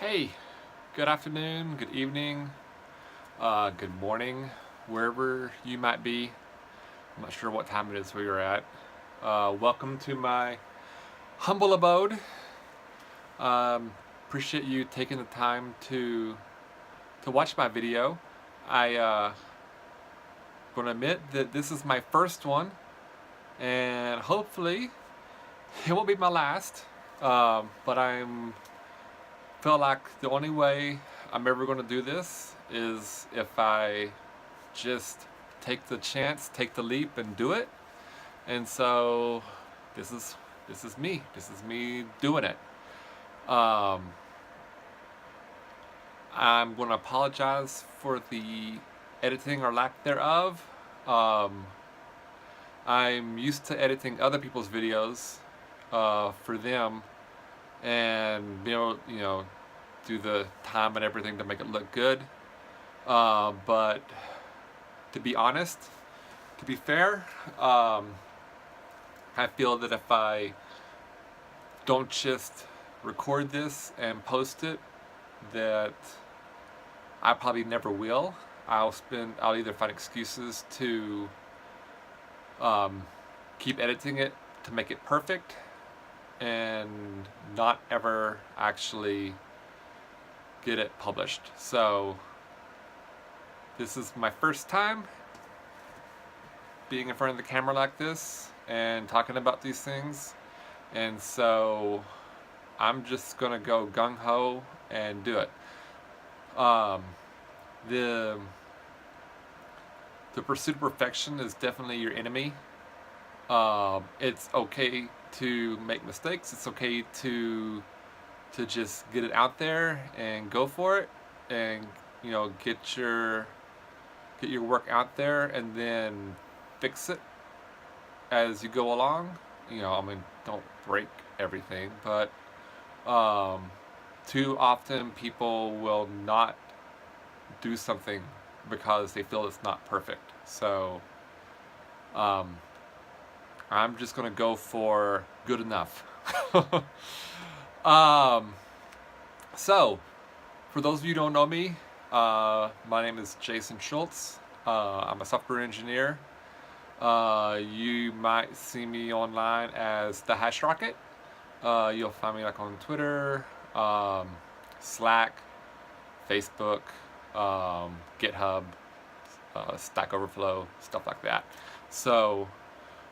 Hey, good afternoon, good evening, good morning, wherever you might be. I'm not sure what time it is where you're at. Welcome to my humble abode. Um, Appreciate you taking the time to watch my video. I gonna admit that this is my first one, and hopefully it won't be my last. But I'm feel like the only way I'm ever gonna do this is if I just take the chance, take the leap, and do it. And so this is this is me. This is me doing it. Um, I'm going to apologize for the editing or lack thereof. Um, I'm used to editing other people's videos for them and be able, do the time and everything to make it look good. But to be honest, to be fair, I feel that if I don't just record this and post it, that I probably never will. I'll either find excuses to keep editing it to make it perfect and not ever actually get it published. So this is my first time being in front of the camera like this and talking about these things. And so I'm just gonna go gung ho and do it. Um, the the pursuit of perfection is definitely your enemy. It's okay to make mistakes. It's okay to just get it out there and go for it, and get your work out there, and then fix it as you go along. Don't break everything, but um, too often people will not do something because they feel it's not perfect. So um, I'm just gonna go for good enough. um, so, for those of you who don't know me, my name is Jason Schultz. I'm a software engineer. You might see me online as the Hash Rocket. You'll find me like on Twitter, Slack, Facebook, GitHub, Stack Overflow, stuff like that. So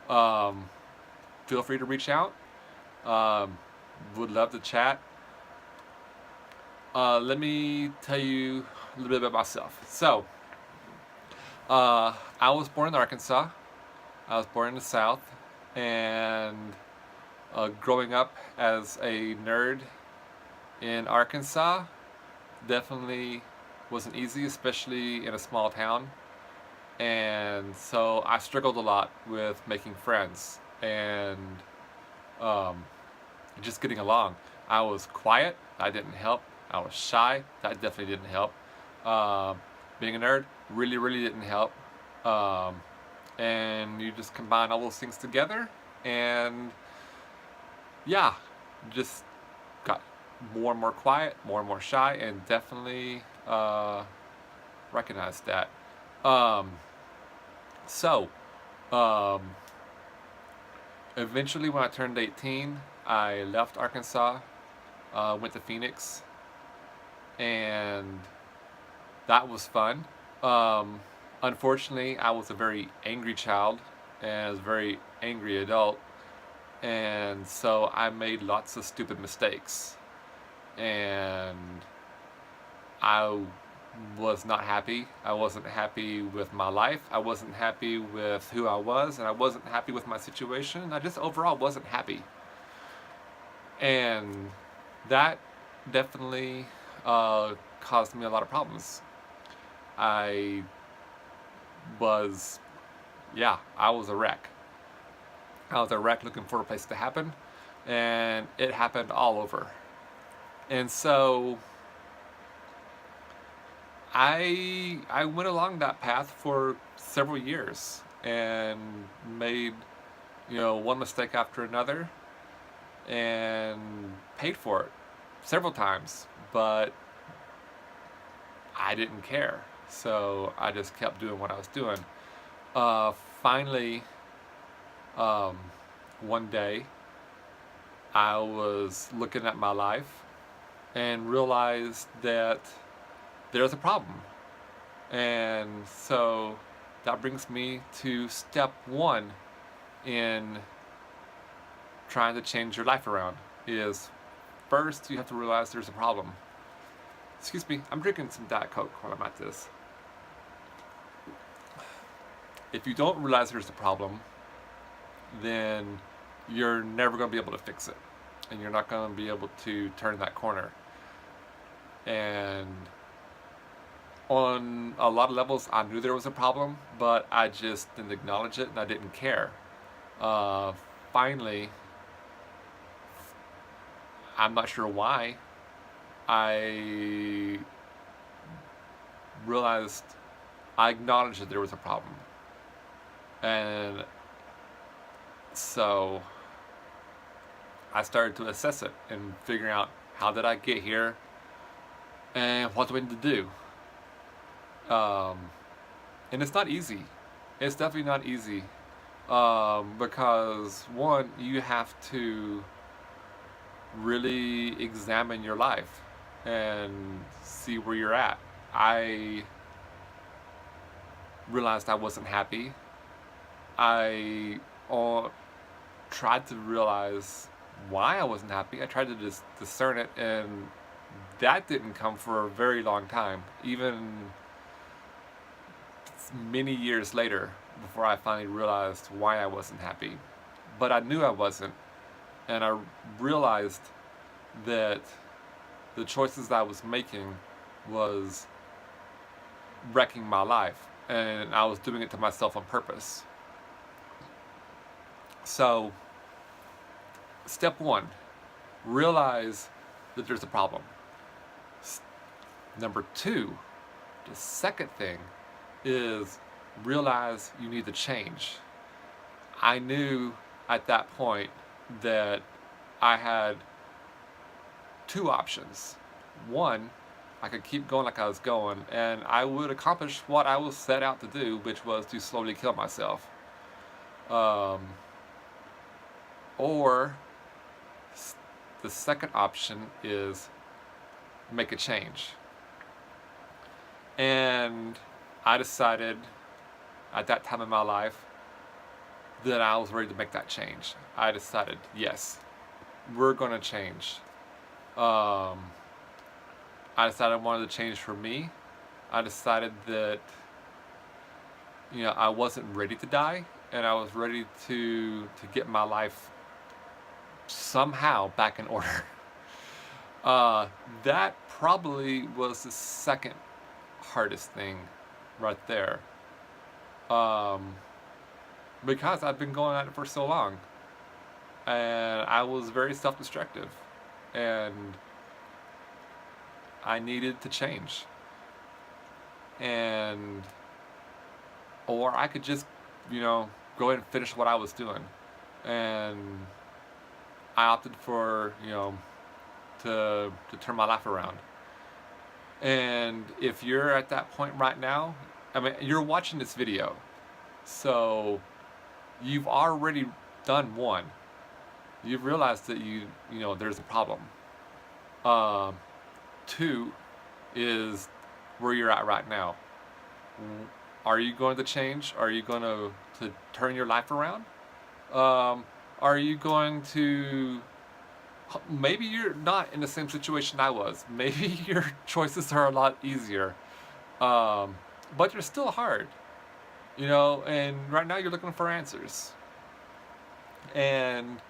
um, feel free to reach out. Um, would love to chat. Let me tell you a little bit about myself. So I was born in Arkansas. I was born in the South, and growing up as a nerd in Arkansas definitely wasn't easy, especially in a small town. And so I struggled a lot with making friends and um, just getting along. I was quiet, that didn't help. I was shy, that definitely didn't help. Um, Being a nerd really, really didn't help. Um, and you just combine all those things together, and yeah, just got more and more quiet, more and more shy, and definitely recognized that. Um, so, um, Eventually, when I turned 18, I left Arkansas, went to Phoenix, and that was fun. Um, Unfortunately, I was a very angry child and I was a very angry adult, and so I made lots of stupid mistakes, and I was not happy. I wasn't happy with my life. I wasn't happy with who I was, and I wasn't happy with my situation. I just overall wasn't happy. And that definitely caused me a lot of problems. I was, yeah, I was a wreck. I was a wreck looking for a place to happen, and it happened all over. And so I went along that path for several years and made one mistake after another and paid for it several times, but I didn't care. So I just kept doing what I was doing. Uh, Finally, um, one day, I was looking at my life and realized that there's a problem. And so that brings me to step one in trying to change your life around is first you have to realize there's a problem. Excuse me, I'm drinking some Diet Coke while I'm at this. If you don't realize there's a problem, then you're never going to be able to fix it. And you're not going to be able to turn that corner. And on a lot of levels, I knew there was a problem, but I just didn't acknowledge it and I didn't care. Finally, I'm not sure why, I realized I acknowledged that there was a problem. And so I started to assess it and figuring out how did I get here and what do I need to do. And it's not easy. It's definitely not easy because one, you have to really examine your life and see where you're at. I realized I wasn't happy. I tried to realize why I wasn't happy. I tried to discern it, and that didn't come for a very long time, even many years later, before I finally realized why I wasn't happy. But I knew I wasn't, and I realized that the choices I was making was wrecking my life, and I was doing it to myself on purpose. So, step one, realize that there's a problem. Number two, the second thing is realize you need to change. I knew at that point that I had two options. One, I could keep going like I was going, and I would accomplish what I was set out to do, which was to slowly kill myself. Or the second option is make a change. And I decided at that time in my life that I was ready to make that change. I decided, yes, we're going to change. I decided I wanted to change for me. I decided that, I wasn't ready to die, and I was ready to get my life somehow back in order. That probably was the second hardest thing right there. Because I've been going at it for so long. And I was very self-destructive. And I needed to change. Or I could just, go ahead and finish what I was doing. And I opted for, to turn my life around. And if you're at that point right now, you're watching this video, so you've already done one. You've realized that there's a problem. Two is where you're at right now. Are you going to change? Are you going to turn your life around? Are you going to... Maybe you're not in the same situation I was. Maybe your choices are a lot easier. But they're still hard. And right now you're looking for answers. And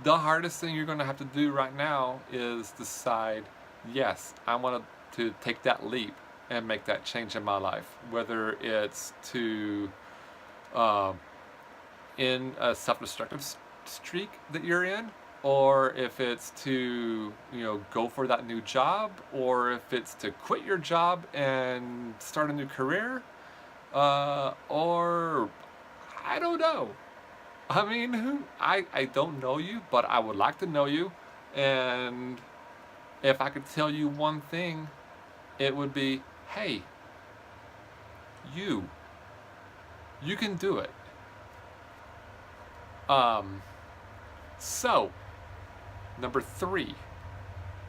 the hardest thing you're going to have to do right now is decide, yes, I want to take that leap and make that change in my life. Whether it's to in a self-destructive streak that you're in, or if it's to go for that new job, or if it's to quit your job and start a new career, or I don't know. I don't know you, but I would like to know you. And if I could tell you one thing, it would be, hey, you can do it. So, number 3,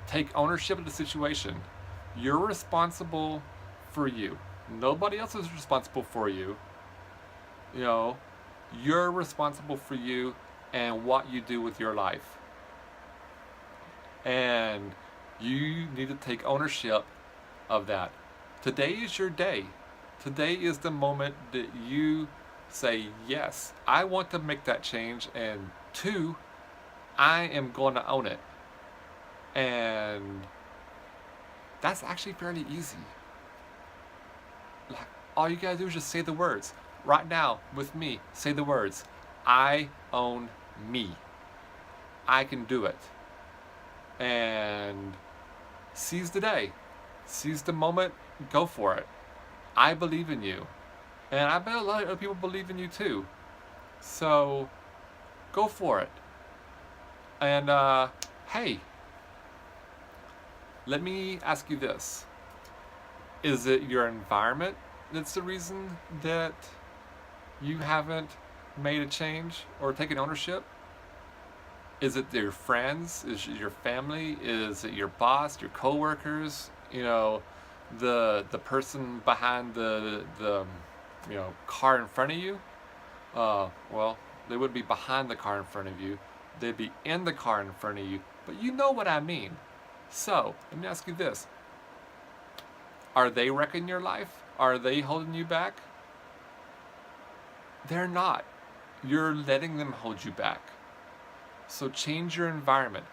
take ownership of the situation. You're responsible for you. Nobody else is responsible for you. You know, you're responsible for you and what you do with your life. And you need to take ownership of that. Today is your day. Today is the moment that you say, yes, I want to make that change, and 2, I am going to own it. And that's actually fairly easy. Like, all you gotta do is just say the words. Right now, with me, say the words. I own me. I can do it. And seize the day. Seize the moment. Go for it. I believe in you. And I bet a lot of other people believe in you too. So, go for it. And, hey, let me ask you this. Is it your environment that's the reason that you haven't made a change or taken ownership? Is it your friends? Is it your family? Is it your boss, your coworkers? You know, the person behind the car in front of you? Well, they wouldn't be behind the car in front of you. They'd be in the car in front of you. But you know what I mean. So, let me ask you this. Are they wrecking your life? Are they holding you back? They're not. You're letting them hold you back. So change your environment.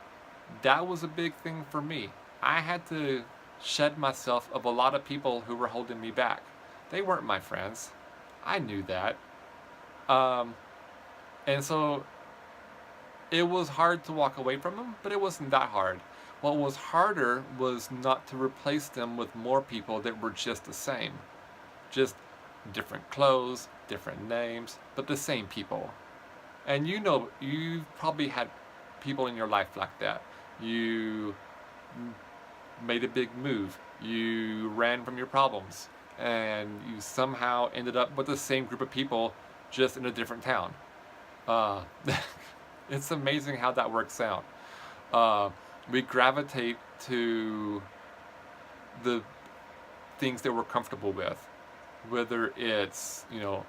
That was a big thing for me. I had to shed myself of a lot of people who were holding me back. They weren't my friends. I knew that. And so it was hard to walk away from them, but it wasn't that hard. What was harder was not to replace them with more people that were just the same. Just different clothes, different names, but the same people. And you know, you've probably had people in your life like that. You made a big move. You ran from your problems. And you somehow ended up with the same group of people, just in a different town. It's amazing how that works out. We gravitate to the things that we're comfortable with, whether it's,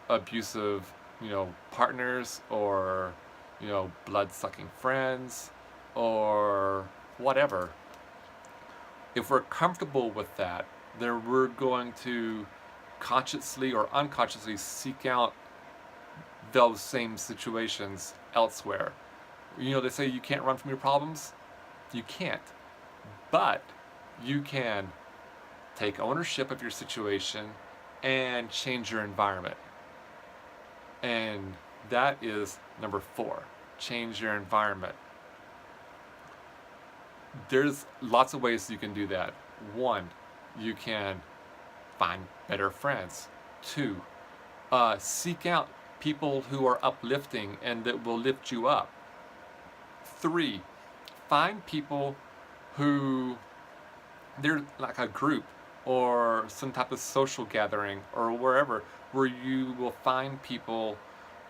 abusive, partners, or, blood-sucking friends, or whatever. If we're comfortable with that, then we're going to consciously or unconsciously seek out those same situations elsewhere. They say you can't run from your problems. You can't. But you can take ownership of your situation and change your environment. And that is number 4. Change your environment. There's lots of ways you can do that. 1, you can find better friends. 2, seek out people who are uplifting and that will lift you up. 3, find people who, they're like a group or some type of social gathering or wherever, where you will find people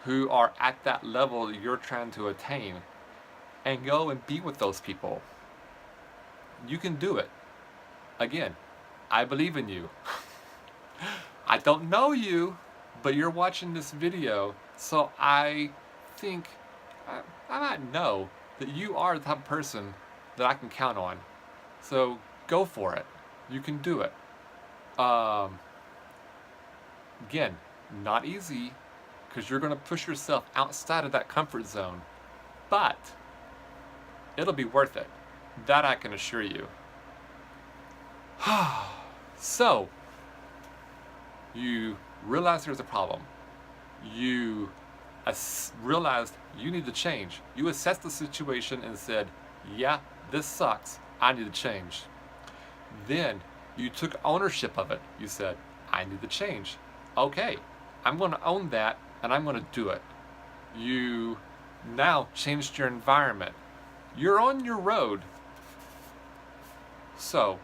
who are at that level that you're trying to attain, and go and be with those people. You can do it. Again, I believe in you. I don't know you, but you're watching this video, so I think I might know that you are the type of person that I can count on. So go for it. You can do it. Again, not easy, because you're going to push yourself outside of that comfort zone, but it'll be worth it. That I can assure you. So, you realize there's a problem. You realized you need to change. You assessed the situation and said, yeah, this sucks. I need to change. Then you took ownership of it. You said, I need to change. Okay, I'm going to own that and I'm going to do it. You now changed your environment. You're on your road. So,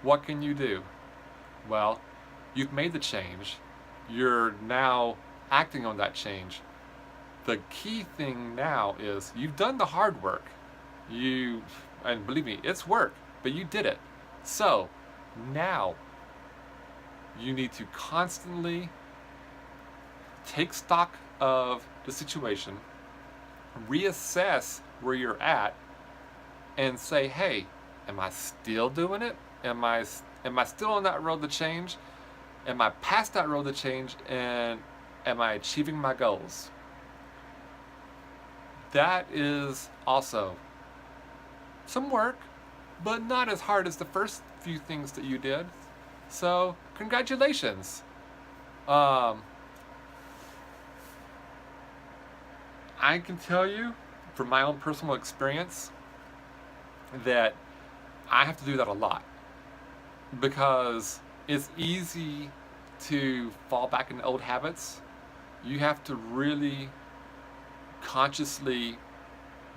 what can you do? Well, you've made the change. You're now acting on that change. The key thing now is you've done the hard work. And believe me, it's work, but you did it. So, now you need to constantly take stock of the situation, reassess where you're at, and say, hey, am I still doing it? Am I still on that road to change? Am I past that road to change? And am I achieving my goals? That is also some work, but not as hard as the first few things that you did. So, congratulations. I can tell you from my own personal experience that I have to do that a lot, because it's easy to fall back into old habits. You have to really consciously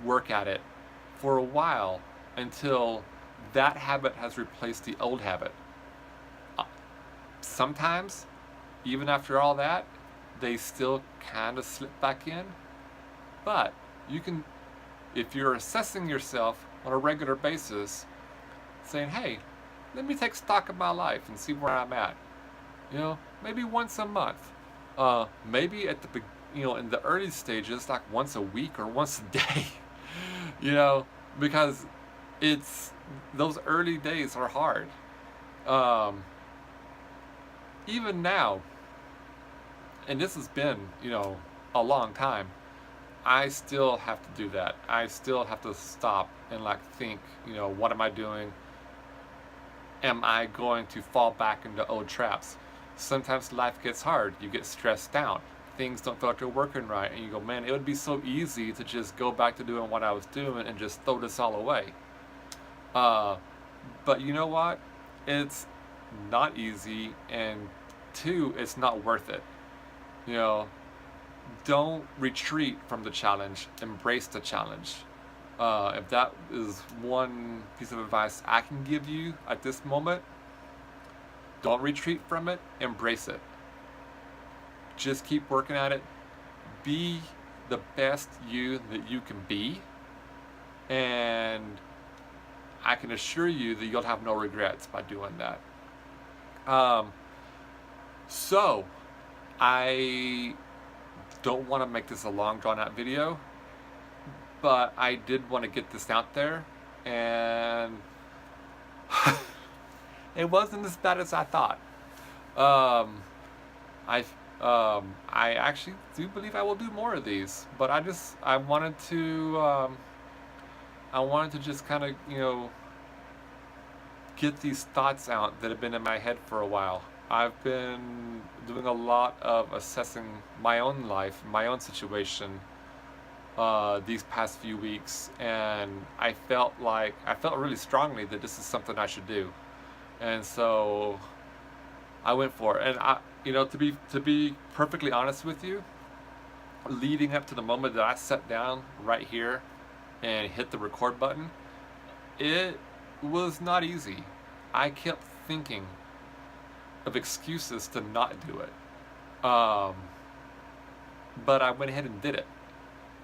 work at it for a while until that habit has replaced the old habit. Sometimes, even after all that, they still kind of slip back in. But you can, if you're assessing yourself on a regular basis, saying, hey, let me take stock of my life and see where I'm at. Maybe once a month. Maybe at the in the early stages, like once a week or once a day. Because those early days are hard. Even now, and this has been, a long time, I still have to do that. I still have to stop and think, what am I doing? Am I going to fall back into old traps? Sometimes life gets hard. You get stressed out. Things don't feel like they're working right. And you go, man, it would be so easy to just go back to doing what I was doing and just throw this all away. But you know what? It's not easy, and two, it's not worth it. Don't retreat from the challenge. Embrace the challenge. If that is one piece of advice I can give you at this moment, don't retreat from it. Embrace it. Just keep working at it. Be the best you that you can be. And I can assure you that you'll have no regrets by doing that. So, I don't want to make this a long drawn out video, but I did want to get this out there, and it wasn't as bad as I thought. I actually do believe I will do more of these, but I wanted to just kind of get these thoughts out that have been in my head for a while. I've been doing a lot of assessing my own life, my own situation, these past few weeks, and I felt really strongly that this is something I should do, and so I went for it. And to be perfectly honest with you, leading up to the moment that I sat down right here and hit the record button, it was not easy. I kept thinking of excuses to not do it, but I went ahead and did it,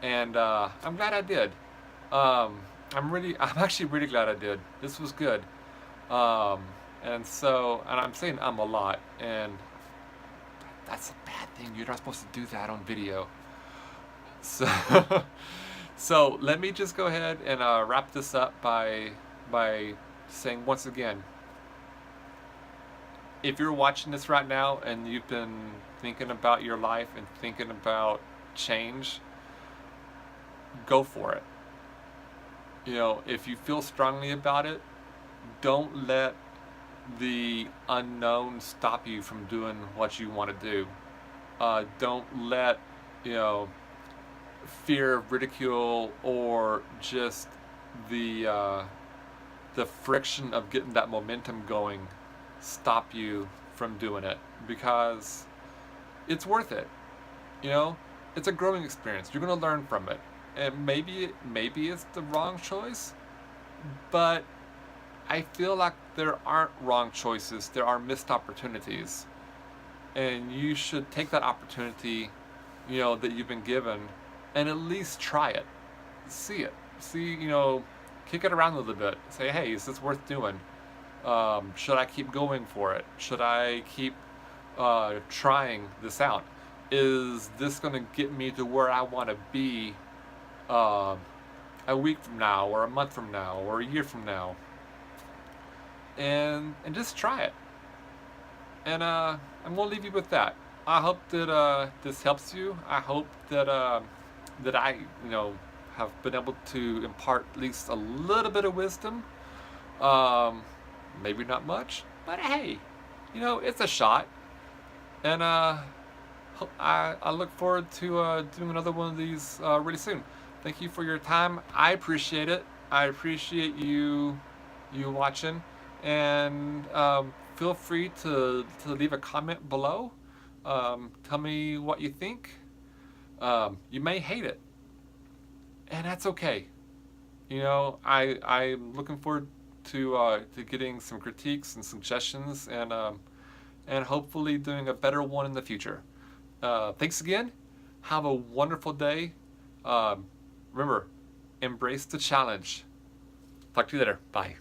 and I'm glad I did. I'm actually really glad I did. This was good, and I'm saying a lot, and that's a bad thing. You're not supposed to do that on video. So, so let me just go ahead and wrap this up by saying once again, if you're watching this right now and you've been thinking about your life and thinking about change, go for it. If you feel strongly about it, don't let the unknown stop you from doing what you want to do. Don't let fear of ridicule or just the friction of getting that momentum going stop you from doing it, because it's worth it. It's a growing experience. You're going to learn from it. and maybe it's the wrong choice, but I feel like there aren't wrong choices. There are missed opportunities, and you should take that opportunity, that you've been given, and at least try it, see it, see, kick it around a little bit. Say, hey, is this worth doing? Should I keep going for it? Should I keep trying this out? Is this going to get me to where I want to be uh, a week from now, or a month from now, or a year from now? And just try it. And I'm gonna leave you with that. I hope that this helps you. I hope that that I have been able to impart at least a little bit of wisdom. Um, Maybe not much, but hey, it's a shot. And I look forward to doing another one of these really soon. Thank you for your time. I appreciate it. I appreciate you watching, and feel free to leave a comment below. Tell me what you think. You may hate it, and that's okay. I'm looking forward to getting some critiques and suggestions, and hopefully doing a better one in the future. Thanks again. Have a wonderful day. Remember, embrace the challenge. Talk to you later. Bye.